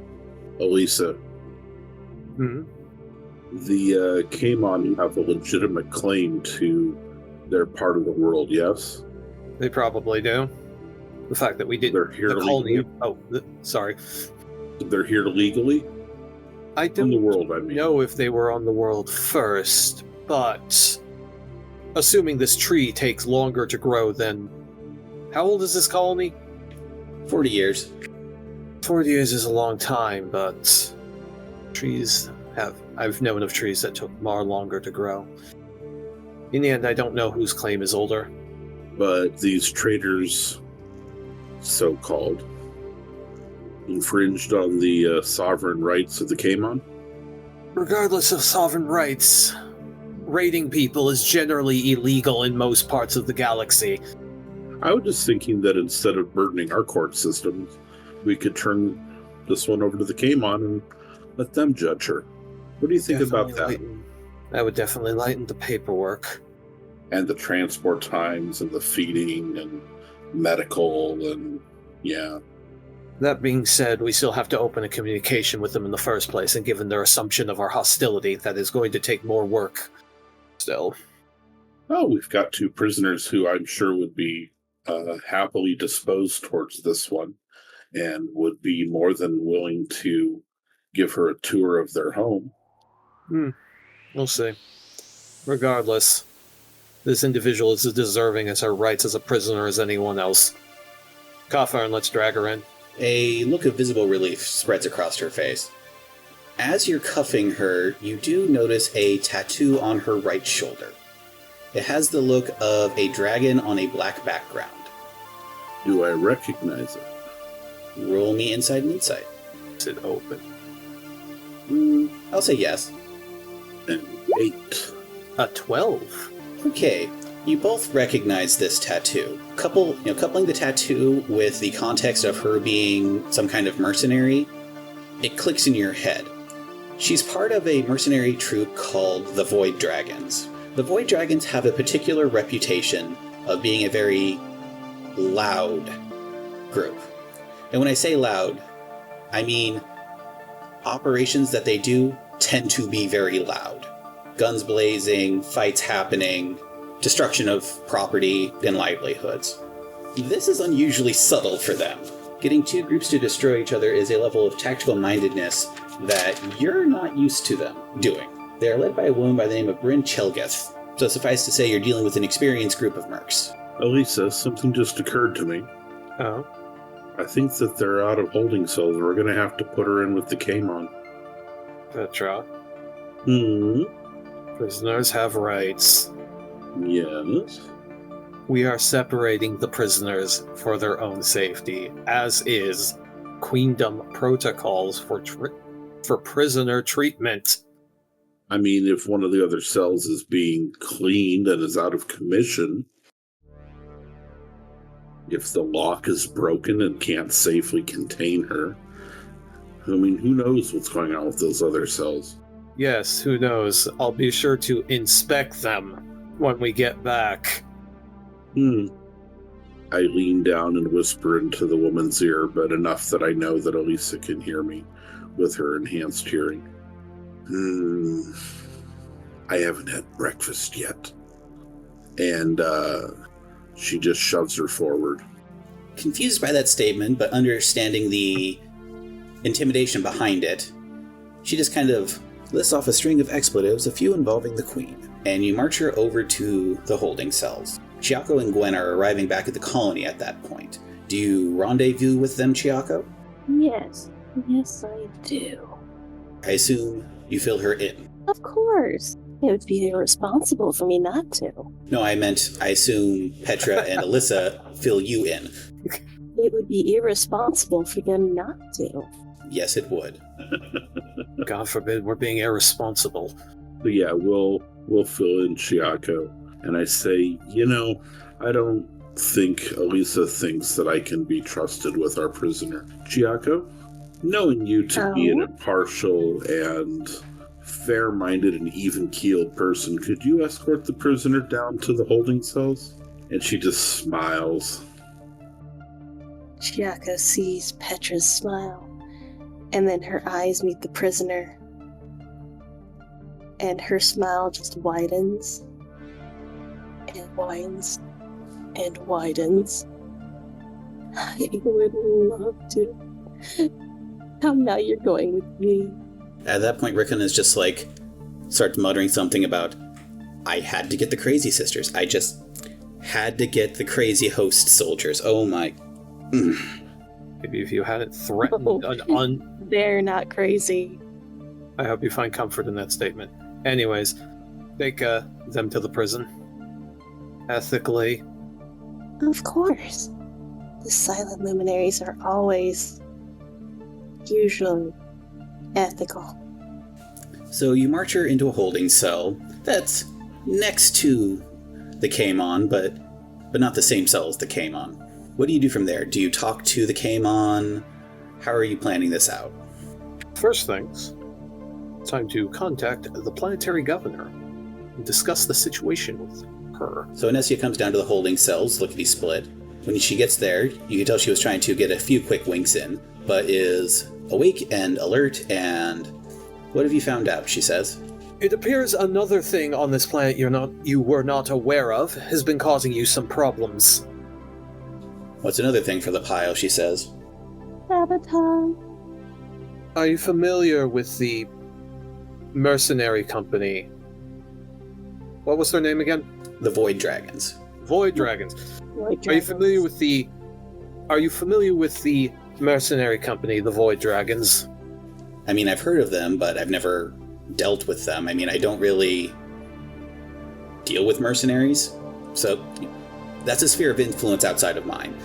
S2: Alyssa, the Kaimon have a legitimate claim to their part of the world, yes?
S3: They probably do. The fact that we didn't...
S2: They're here
S3: colony...
S2: legally?
S3: Sorry.
S2: They're here legally?
S3: I don't
S2: On the world, I mean.
S3: know if they were on the world first, but assuming this tree takes longer to grow than... How old is this colony?
S1: 40 years.
S3: 40 years is a long time, but trees have... I've known of trees that took far longer to grow. In the end, I don't know whose claim is older.
S2: But these traders, so-called, infringed on the sovereign rights of the Kaimon?
S3: Regardless of sovereign rights, raiding people is generally illegal in most parts of the galaxy.
S2: I was just thinking that instead of burdening our court systems, we could turn this one over to the Kaimon and let them judge her. What do you think about that?
S3: That would definitely lighten the paperwork.
S2: And the transport times and the feeding and medical and, yeah.
S3: That being said, we still have to open a communication with them in the first place, and given their assumption of our hostility, that is going to take more work. Still.
S2: Oh, we've got 2 prisoners who I'm sure would be happily disposed towards this one and would be more than willing to give her a tour of their home.
S3: We'll see. Regardless, this individual is as deserving as her rights as a prisoner as anyone else. Kafar, and let's drag her in.
S1: A look of visible relief spreads across her face. As you're cuffing her, you do notice a tattoo on her right shoulder. It has the look of a dragon on a black background.
S2: Do I recognize it?
S1: Roll me inside and insight.
S3: Is it open?
S1: I'll say yes.
S2: An 8.
S3: A 12?
S1: Okay, you both recognize this tattoo. Coupling the tattoo with the context of her being some kind of mercenary, it clicks in your head. She's part of a mercenary troop called the Void Dragons. The Void Dragons have a particular reputation of being a very loud group. And when I say loud, I mean operations that they do tend to be very loud. Guns blazing, fights happening, destruction of property and livelihoods. This is unusually subtle for them. Getting 2 groups to destroy each other is a level of tactical mindedness that you're not used to them doing. They are led by a woman by the name of Bryn Chelgeth, so suffice to say you're dealing with an experienced group of mercs.
S2: Alyssa, something just occurred to me.
S3: Oh?
S2: I think that they're out of holding cells. We're going to have to put her in with the Kaimon.
S3: Petra. Prisoners have rights.
S2: Yes.
S3: We are separating the prisoners for their own safety, as is Queendom protocols for prisoner treatment.
S2: I mean, if one of the other cells is being cleaned and is out of commission, if the lock is broken and can't safely contain her, I mean, who knows what's going on with those other cells?
S3: Yes, who knows? I'll be sure to inspect them when we get back.
S2: I lean down and whisper into the woman's ear, but enough that I know that Alyssa can hear me with her enhanced hearing. I haven't had breakfast yet. And she just shoves her forward.
S1: Confused by that statement, but understanding the intimidation behind it, she just kind of lists off a string of expletives, a few involving the queen, and you march her over to the holding cells. Chiyako and Gwen are arriving back at the colony at that point. Do you rendezvous with them, Chiyako?
S4: Yes. Yes, I do.
S1: I assume you fill her in.
S4: Of course. It would be irresponsible for me not to.
S1: No, I assume Petra and Alyssa fill you in.
S4: It would be irresponsible for them not to.
S1: Yes, it would.
S3: God forbid we're being irresponsible.
S2: But yeah, we'll fill in Chiyako. And I say, I don't think Alyssa thinks that I can be trusted with our prisoner. Chiyako, knowing you to be an impartial and fair-minded and even-keeled person, could you escort the prisoner down to the holding cells? And she just smiles.
S4: Chiyako sees Petra's smile, and then her eyes meet the prisoner, and her smile just widens, and widens, and widens. I would love to. How now you're going with me?
S1: At that point, Rickon is just starts muttering something about, I had to get the crazy sisters. I just had to get the crazy host soldiers. Oh my.
S3: Maybe if you hadn't threatened
S4: They're not crazy.
S3: I hope you find comfort in that statement. Anyways, take them to the prison. Ethically.
S4: Of course. The silent luminaries are always, usually, ethical.
S1: So you march her into a holding cell that's next to the Kaimon, but not the same cell as the Kaimon. What do you do from there? Do you talk to the Kaimon? How are you planning this out?
S3: First things, time to contact the planetary governor and discuss the situation with her.
S1: So Inessia comes down to the holding cells, lickety-split. When she gets there, you can tell she was trying to get a few quick winks in, but is awake and alert, and what have you found out, she says.
S3: It appears another thing on this planet you were not aware of has been causing you some problems.
S1: What's another thing for the pile, she says.
S4: Sabotage.
S3: Are you familiar with the mercenary company? What was their name again?
S1: The Void Dragons.
S3: Void Dragons.
S4: White
S3: Are you
S4: dragons.
S3: familiar with the mercenary company, the Void Dragons?
S1: I mean, I've heard of them, but I've never dealt with them. I mean, I don't really deal with mercenaries, so that's a sphere of influence outside of mine.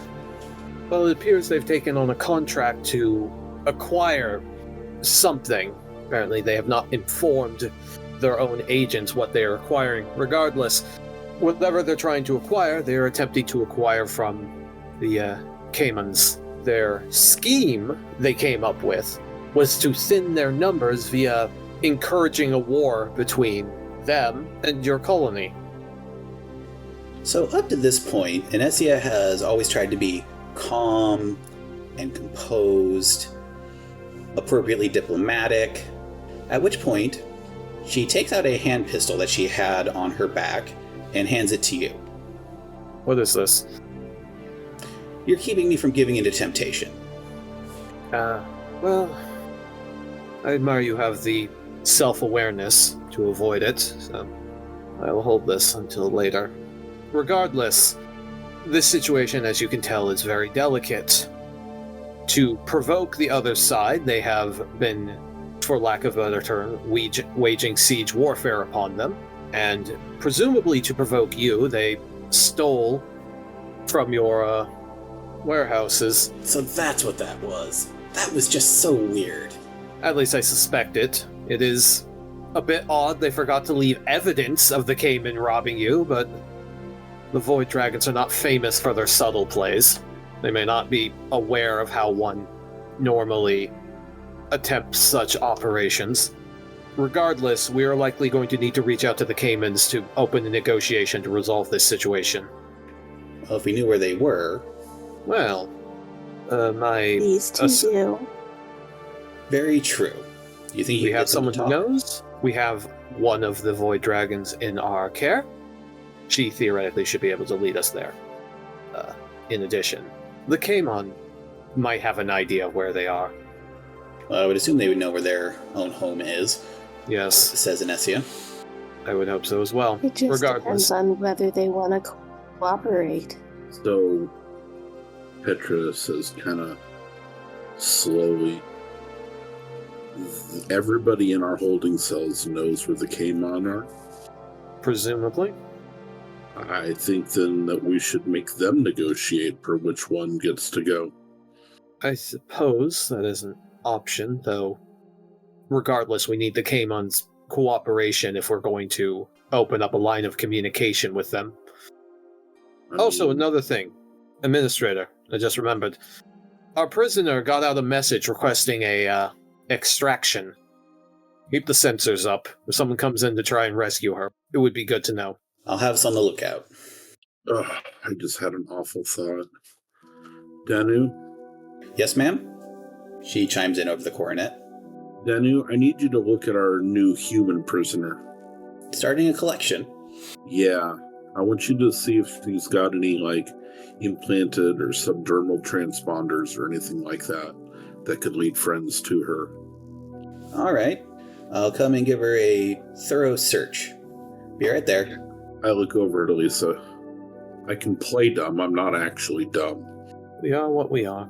S3: Well, it appears they've taken on a contract to acquire something. Apparently, they have not informed their own agents what they are acquiring. Regardless, whatever they're trying to acquire, they're attempting to acquire from the Caimons. Their scheme they came up with was to thin their numbers via encouraging a war between them and your colony.
S1: So up to this point, Inessia has always tried to be calm and composed, appropriately diplomatic, at which point she takes out a hand pistol that she had on her back and hands it to you.
S3: What is this?
S1: You're keeping me from giving into temptation.
S3: Well, I admire you have the self-awareness to avoid it, so I will hold this until later. Regardless, this situation, as you can tell, is very delicate. To provoke the other side, they have been, for lack of a better term, waging siege warfare upon them, and presumably to provoke you, they stole from your warehouses.
S1: So that's what that was. That was just so weird.
S3: At least I suspect it. It is a bit odd they forgot to leave evidence of the Cayman robbing you, but the Void Dragons are not famous for their subtle plays. They may not be aware of how one normally attempts such operations. Regardless, we are likely going to need to reach out to the Caymans to open a negotiation to resolve this situation.
S1: Well, if we knew where they were...
S3: Well,
S4: These two do.
S1: Very true. You think you
S3: We
S1: can
S3: have
S1: get them to
S3: someone who
S1: talk?
S3: knows. We have one of the void dragons in our care. She theoretically should be able to lead us there. In addition, the Kaimon might have an idea of where they are.
S1: Well, I would assume they would know where their own home is,
S3: Yes,
S1: says Inesia.
S3: I would hope so as well.
S4: It just
S3: Regardless,
S4: depends on whether they want to cooperate.
S2: So, Petra says kind of slowly, everybody in our holding cells knows where the Kaimon are.
S3: presumably.
S2: I think then that we should make them negotiate for which one gets to go.
S3: I suppose that is an option, though. Regardless, we need the Kaimon's cooperation if we're going to open up a line of communication with them. Also, another thing. Administrator, I just remembered. Our prisoner got out a message requesting a extraction. Keep the sensors up. If someone comes in to try and rescue her, it would be good to know.
S1: I'll have us on the lookout.
S2: Ugh, I just had an awful thought. Danu?
S1: Yes, ma'am? She chimes in over the coronet.
S2: Danu, I need you to look at our new human prisoner.
S1: Starting a collection.
S2: Yeah, I want you to see if he's got any, implanted or subdermal transponders or anything like that could lead friends to her.
S1: All right. I'll come and give her a thorough search. Be right there.
S2: I look over at Alyssa. I can play dumb, I'm not actually dumb.
S3: We are what we are.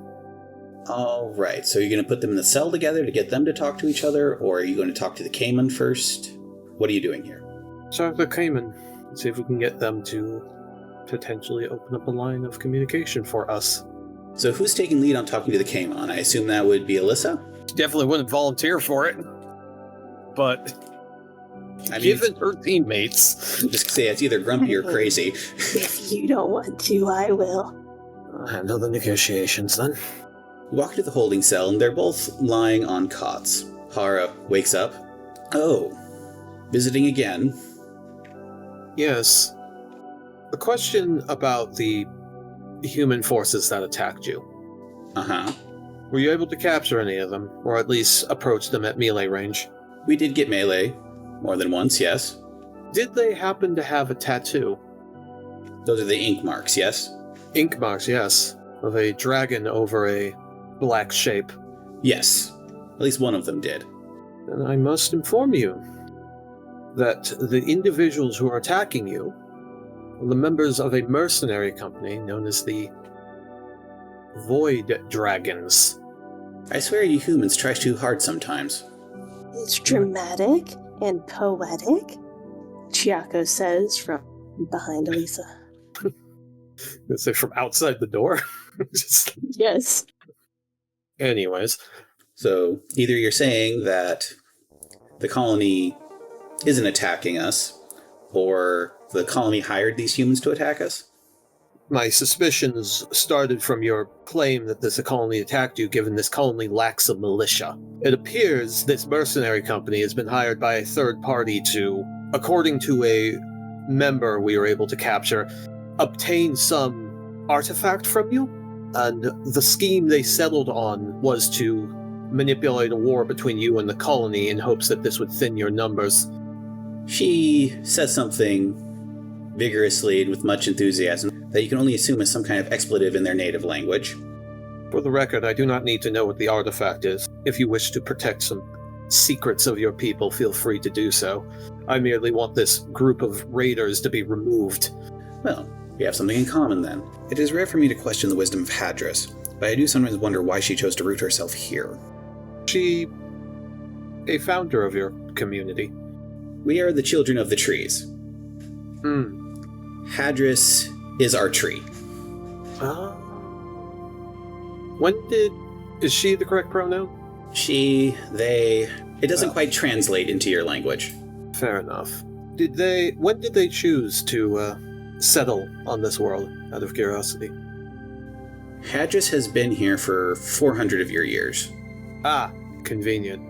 S1: All right. So you're going to put them in the cell together to get them to talk to each other, or are you going to talk to the Cayman first? What are you doing here?
S3: Talk to Cayman. See if we can get them to potentially open up a line of communication for us.
S1: So who's taking lead on talking to the Cayman? I assume that would be Alyssa?
S3: Definitely wouldn't volunteer for it. But
S1: I mean,
S3: given her teammates...
S1: just say it's either grumpy or crazy.
S4: If you don't want to, I will.
S3: I'll handle the negotiations then.
S1: You walk into the holding cell, and they're both lying on cots. Hara wakes up. Oh, visiting again.
S3: Yes. The question about the human forces that attacked you.
S1: Uh-huh.
S3: Were you able to capture any of them, or at least approach them at melee range?
S1: We did get melee. More than once, yes.
S3: Did they happen to have a tattoo?
S1: Those are the ink marks, yes?
S3: Ink marks, yes. Of a dragon over a black shape.
S1: Yes. At least one of them did.
S3: Then I must inform you that the individuals who are attacking you are the members of a mercenary company known as the Void Dragons.
S1: I swear you humans try too hard sometimes.
S4: It's dramatic and poetic, Chiyako says from behind Alyssa.
S3: Is it from outside the door? Just...
S4: Yes.
S3: Anyways.
S1: So, either you're saying that the colony isn't attacking us, or the colony hired these humans to attack us?
S3: My suspicions started from your claim that this colony attacked you, given this colony lacks a militia. It appears this mercenary company has been hired by a third party to, according to a member we were able to capture, obtain some artifact from you. And the scheme they settled on was to manipulate a war between you and the colony in hopes that this would thin your numbers.
S1: She says something vigorously and with much enthusiasm that you can only assume is some kind of expletive in their native language.
S3: For the record, I do not need to know what the artifact is. If you wish to protect some secrets of your people, feel free to do so. I merely want this group of raiders to be removed.
S1: Well, we have something in common then. It is rare for me to question the wisdom of Hadris, but I do sometimes wonder why she chose to root herself here.
S3: She... a founder of your community.
S1: We are the children of the trees. Hadris is our tree.
S3: Is she the correct pronoun?
S1: She, they... It doesn't quite translate into your language.
S3: Fair enough. When did they choose to settle on this world, out of curiosity?
S1: Hadris has been here for 400 of your years.
S3: Ah, convenient.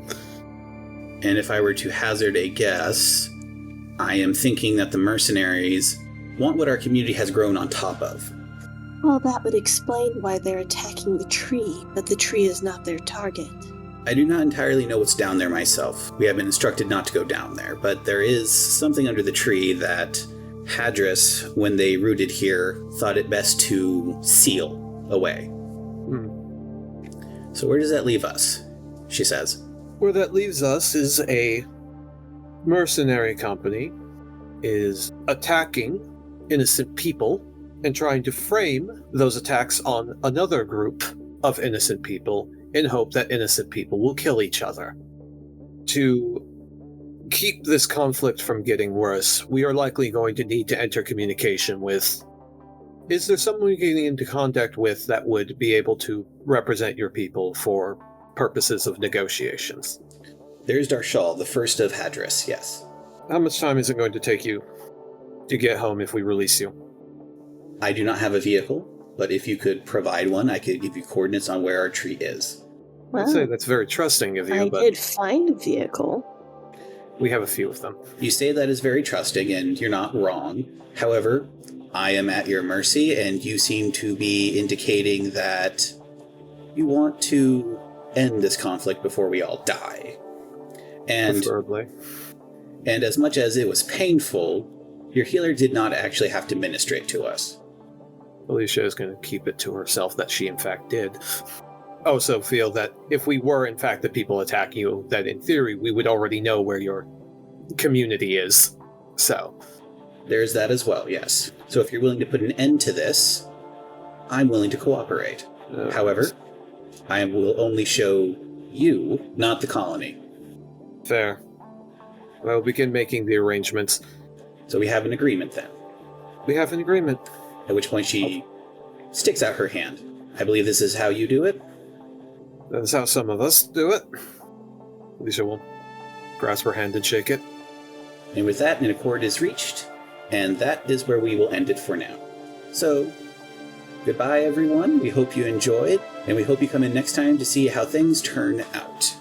S1: And if I were to hazard a guess, I am thinking that the mercenaries want what our community has grown on top of.
S4: Well, that would explain why they're attacking the tree, but the tree is not their target.
S1: I do not entirely know what's down there myself. We have been instructed not to go down there, but there is something under the tree that Hadris, when they rooted here, thought it best to seal away. So where does that leave us? She says.
S3: Where that leaves us is a mercenary company is attacking innocent people and trying to frame those attacks on another group of innocent people in hope that innocent people will kill each other. To keep this conflict from getting worse, we are likely going to need to enter communication with... Is there someone we can get into contact with that would be able to represent your people for purposes of negotiations?
S1: There's Darshal, the first of Hadris, yes.
S3: How much time is it going to take you to get home if we release you?
S1: I do not have a vehicle, but if you could provide one, I could give you coordinates on where our tree is.
S3: I'd say that's very trusting of you,
S4: I
S3: but
S4: did find a vehicle.
S3: we have a few of them.
S1: You say that is very trusting, and you're not wrong. However, I am at your mercy, and you seem to be indicating that you want to end this conflict before we all die. And,
S3: Preferably.
S1: and as much as it was painful, your healer did not actually have to ministrate to us.
S3: Alicia is going to keep it to herself that she in fact did. Also feel that if we were in fact the people attacking you, that in theory we would already know where your community is. So.
S1: There's that as well, yes. So if you're willing to put an end to this, I'm willing to cooperate. However, I will only show you, not the colony.
S3: Fair. Well, we can making the arrangements.
S1: So we have an agreement then.
S3: We have an agreement.
S1: At which point she sticks out her hand. I believe this is how you do it.
S3: That's how some of us do it. Alicia will grasp her hand and shake it.
S1: And with that, an accord is reached, and that is where we will end it for now. So, goodbye everyone, we hope you enjoyed, and we hope you come in next time to see how things turn out.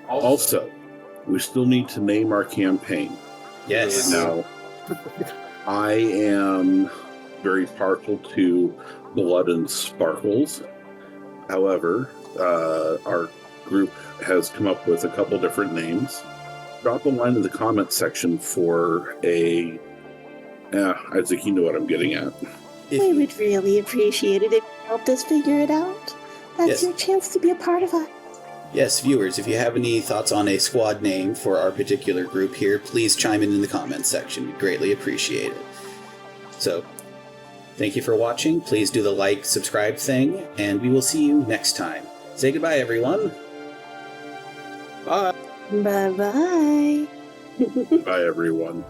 S2: Also, we still need to name our campaign.
S1: Yes.
S2: Now, I am very partial to Blood and Sparkles. However, our group has come up with a couple different names. Drop a line in the comments section for a... I think you know what I'm getting at.
S4: We would really appreciate it if you helped us figure it out. That's your chance to be a part of it.
S1: Yes, viewers, if you have any thoughts on a squad name for our particular group here, please chime in the comments section. We'd greatly appreciate it. So, thank you for watching. Please do the like, subscribe thing, and we will see you next time. Say goodbye, everyone.
S3: Bye.
S4: Bye-bye.
S2: Bye, everyone.